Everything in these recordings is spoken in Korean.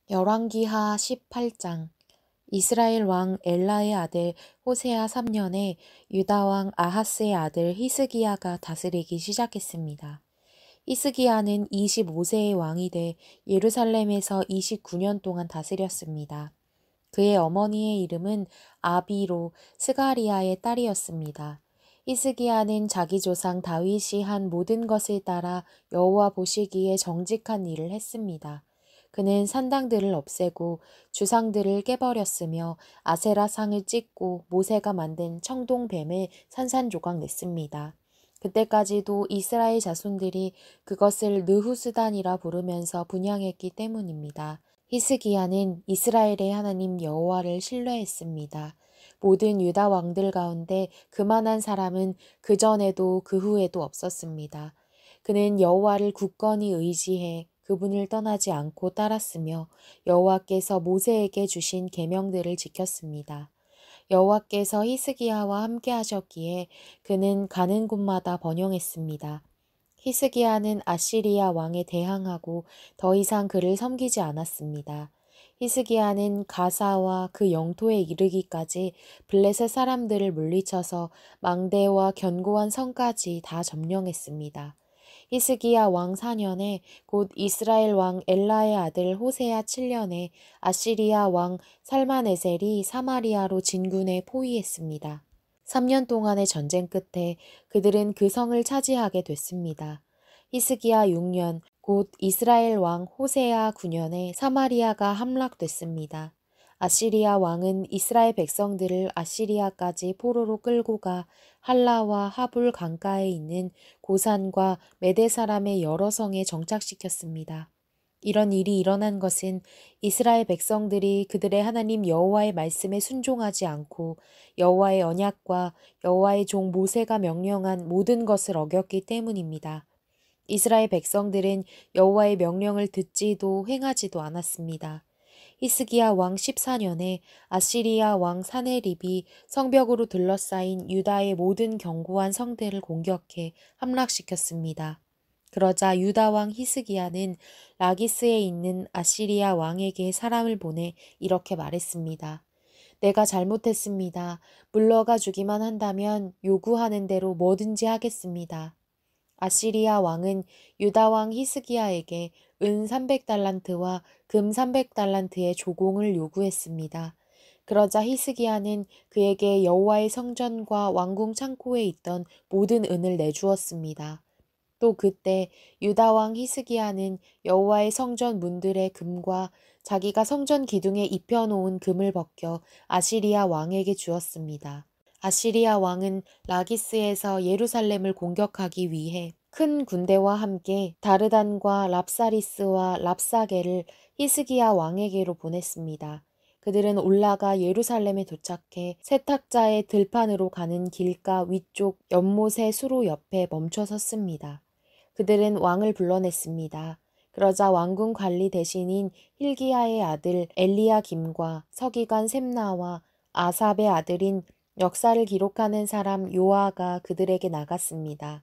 열왕기하 18장. 이스라엘 왕 엘라의 아들 호세아 3년에 유다 왕 아하스의 아들 히스기야가 다스리기 시작했습니다. 히스기야는 25세의 왕이 돼 예루살렘에서 29년 동안 다스렸습니다. 그의 어머니의 이름은 아비로 스가리아의 딸이었습니다. 히스기야는 자기 조상 다윗이 한 모든 것을 따라 여호와 보시기에 정직한 일을 했습니다. 그는 산당들을 없애고 주상들을 깨버렸으며 아세라 상을 찢고 모세가 만든 청동뱀을 산산조각 냈습니다. 그때까지도 이스라엘 자손들이 그것을 느후스단이라 부르면서 분향했기 때문입니다. 히스기야는 이스라엘의 하나님 여호와를 신뢰했습니다. 모든 유다 왕들 가운데 그만한 사람은 그전에도 그 후에도 없었습니다. 그는 여호와를 굳건히 의지해 그분을 떠나지 않고 따랐으며 여호와께서 모세에게 주신 계명들을 지켰습니다. 여호와께서 히스기야와 함께 하셨기에 그는 가는 곳마다 번영했습니다. 히스기야는 아시리아 왕에 대항하고 더 이상 그를 섬기지 않았습니다. 히스기야는 가사와 그 영토에 이르기까지 블레셋 사람들을 물리쳐서 망대와 견고한 성까지 다 점령했습니다. 히스기야 왕 4년에 곧 이스라엘 왕 엘라의 아들 호세아 7년에 아시리아 왕 살마네셀이 사마리아로 진군해 포위했습니다. 3년 동안의 전쟁 끝에 그들은 그 성을 차지하게 됐습니다. 히스기야 6년 곧 이스라엘 왕 호세아 9년에 사마리아가 함락됐습니다. 아시리아 왕은 이스라엘 백성들을 아시리아까지 포로로 끌고 가 할라와 하불 강가에 있는 고산과 메대 사람의 여러 성에 정착시켰습니다. 이런 일이 일어난 것은 이스라엘 백성들이 그들의 하나님 여호와의 말씀에 순종하지 않고 여호와의 언약과 여호와의 종 모세가 명령한 모든 것을 어겼기 때문입니다. 이스라엘 백성들은 여호와의 명령을 듣지도 행하지도 않았습니다. 히스기야 왕 14년에 아시리아 왕 사네립이 성벽으로 둘러싸인 유다의 모든 견고한 성들을 공격해 함락시켰습니다. 그러자 유다 왕 히스기야는 라기스에 있는 아시리아 왕에게 사람을 보내 이렇게 말했습니다. 내가 잘못했습니다. 물러가 주기만 한다면 요구하는 대로 뭐든지 하겠습니다. 아시리아 왕은 유다 왕 히스기야에게 은 300달란트와 금 300달란트의 조공을 요구했습니다. 그러자 히스기야는 그에게 여호와의 성전과 왕궁 창고에 있던 모든 은을 내주었습니다. 또 그때 유다 왕 히스기야는 여호와의 성전 문들의 금과 자기가 성전 기둥에 입혀놓은 금을 벗겨 아시리아 왕에게 주었습니다. 아시리아 왕은 라기스에서 예루살렘을 공격하기 위해 큰 군대와 함께 다르단과 랍사리스와 랍사게를 히스기야 왕에게로 보냈습니다. 그들은 올라가 예루살렘에 도착해 세탁자의 들판으로 가는 길가 위쪽 연못의 수로 옆에 멈춰 섰습니다. 그들은 왕을 불러냈습니다. 그러자 왕궁 관리 대신인 hil기야의 아들 엘리야김과 서기관 셈나와 아삽의 아들인 역사를 기록하는 사람 요아가 그들에게 나갔습니다.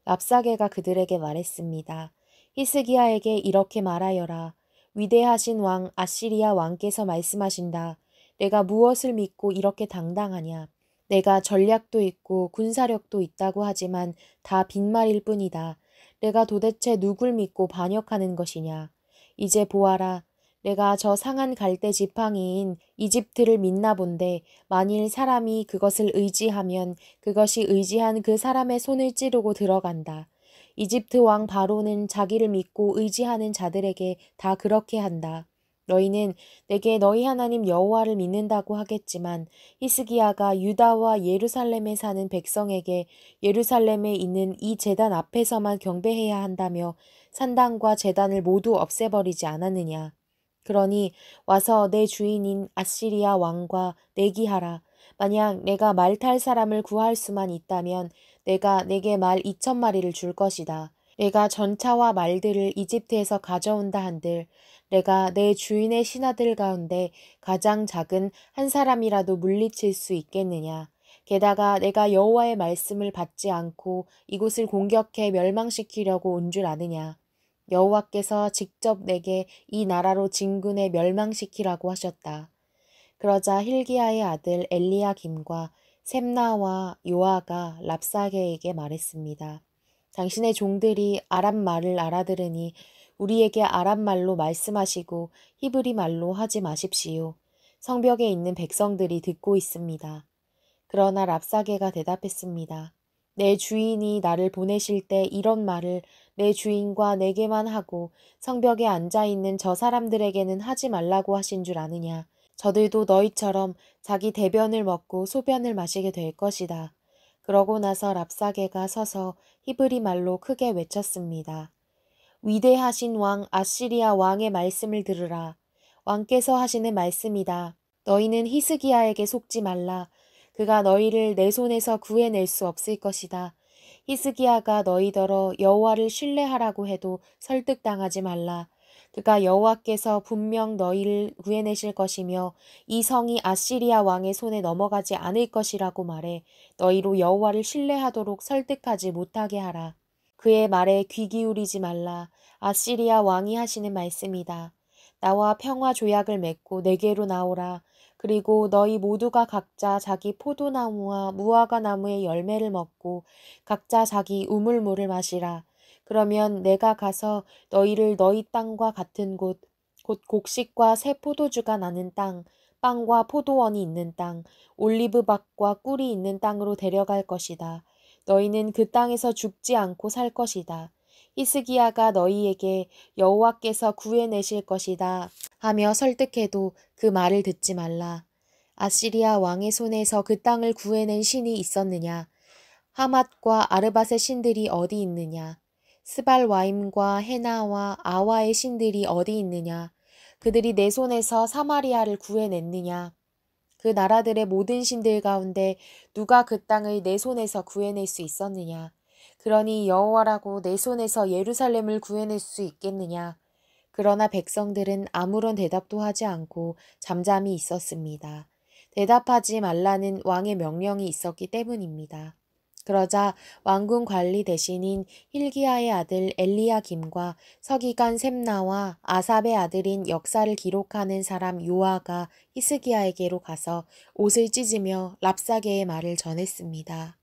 랍사게가 그들에게 말했습니다. 히스기야에게 이렇게 말하여라. 위대하신 왕 아시리아 왕께서 말씀하신다. 내가 무엇을 믿고 이렇게 당당하냐. 내가 전략도 있고 군사력도 있다고 하지만 다 빈말일 뿐이다. 내가 도대체 누굴 믿고 반역하는 것이냐. 이제 보아라. 내가 저 상한 갈대 지팡이인 이집트를 믿나 본데 만일 사람이 그것을 의지하면 그것이 의지한 그 사람의 손을 찌르고 들어간다. 이집트 왕 바로는 자기를 믿고 의지하는 자들에게 다 그렇게 한다. 너희는 내게 너희 하나님 여호와를 믿는다고 하겠지만 히스기야가 유다와 예루살렘에 사는 백성에게 예루살렘에 있는 이 제단 앞에서만 경배해야 한다며 산당과 제단을 모두 없애버리지 않았느냐. 그러니 와서 내 주인인 아시리아 왕과 내기하라. 만약 내가 말 탈 사람을 구할 수만 있다면 내가 내게 말 2,000마리를 줄 것이다. 내가 전차와 말들을 이집트에서 가져온다 한들 내가 내 주인의 신하들 가운데 가장 작은 한 사람이라도 물리칠 수 있겠느냐. 게다가 내가 여호와의 말씀을 받지 않고 이곳을 공격해 멸망시키려고 온 줄 아느냐. 여호와께서 직접 내게 이 나라로 진군해 멸망시키라고 하셨다. 그러자 hil기야의 아들 엘리야김과 셈나와 요아가 랍사게에게 말했습니다. 당신의 종들이 아람 말을 알아들으니 우리에게 아람 말로 말씀하시고 히브리 말로 하지 마십시오. 성벽에 있는 백성들이 듣고 있습니다. 그러나 랍사게가 대답했습니다. 내 주인이 나를 보내실 때 이런 말을 내 주인과 내게만 하고 성벽에 앉아있는 저 사람들에게는 하지 말라고 하신 줄 아느냐. 저들도 너희처럼 자기 대변을 먹고 소변을 마시게 될 것이다. 그러고 나서 랍사게가 서서 히브리 말로 크게 외쳤습니다. 위대하신 왕 아시리아 왕의 말씀을 들으라. 왕께서 하시는 말씀이다. 너희는 히스기야에게 속지 말라. 그가 너희를 내 손에서 구해낼 수 없을 것이다. 히스기야가 너희더러 여호와를 신뢰하라고 해도 설득당하지 말라. 그가 여호와께서 분명 너희를 구해내실 것이며 이 성이 아시리아 왕의 손에 넘어가지 않을 것이라고 말해 너희로 여호와를 신뢰하도록 설득하지 못하게 하라. 그의 말에 귀 기울이지 말라. 아시리아 왕이 하시는 말씀이다. 나와 평화 조약을 맺고 내게로 나오라. 그리고 너희 모두가 각자 자기 포도나무와 무화과 나무의 열매를 먹고 각자 자기 우물물을 마시라. 그러면 내가 가서 너희를 너희 땅과 같은 곳, 곧 곡식과 새 포도주가 나는 땅, 빵과 포도원이 있는 땅, 올리브밭과 꿀이 있는 땅으로 데려갈 것이다. 너희는 그 땅에서 죽지 않고 살 것이다. 히스기야가 너희에게 여호와께서 구해내실 것이다 하며 설득해도 그 말을 듣지 말라. 아시리아 왕의 손에서 그 땅을 구해낸 신이 있었느냐? 하맛과 아르밧의 신들이 어디 있느냐? 스발와임과 헤나와 아와의 신들이 어디 있느냐? 그들이 내 손에서 사마리아를 구해냈느냐? 그 나라들의 모든 신들 가운데 누가 그 땅을 내 손에서 구해낼 수 있었느냐? 그러니 여호와라고 내 손에서 예루살렘을 구해낼 수 있겠느냐? 그러나 백성들은 아무런 대답도 하지 않고 잠잠히 있었습니다. 대답하지 말라는 왕의 명령이 있었기 때문입니다. 그러자 왕궁 관리 대신인 hil기야의 아들 엘리야김과 서기관 셈나와 아삽의 아들인 역사를 기록하는 사람 요아가 히스기야에게로 가서 옷을 찢으며 랍사게의 말을 전했습니다.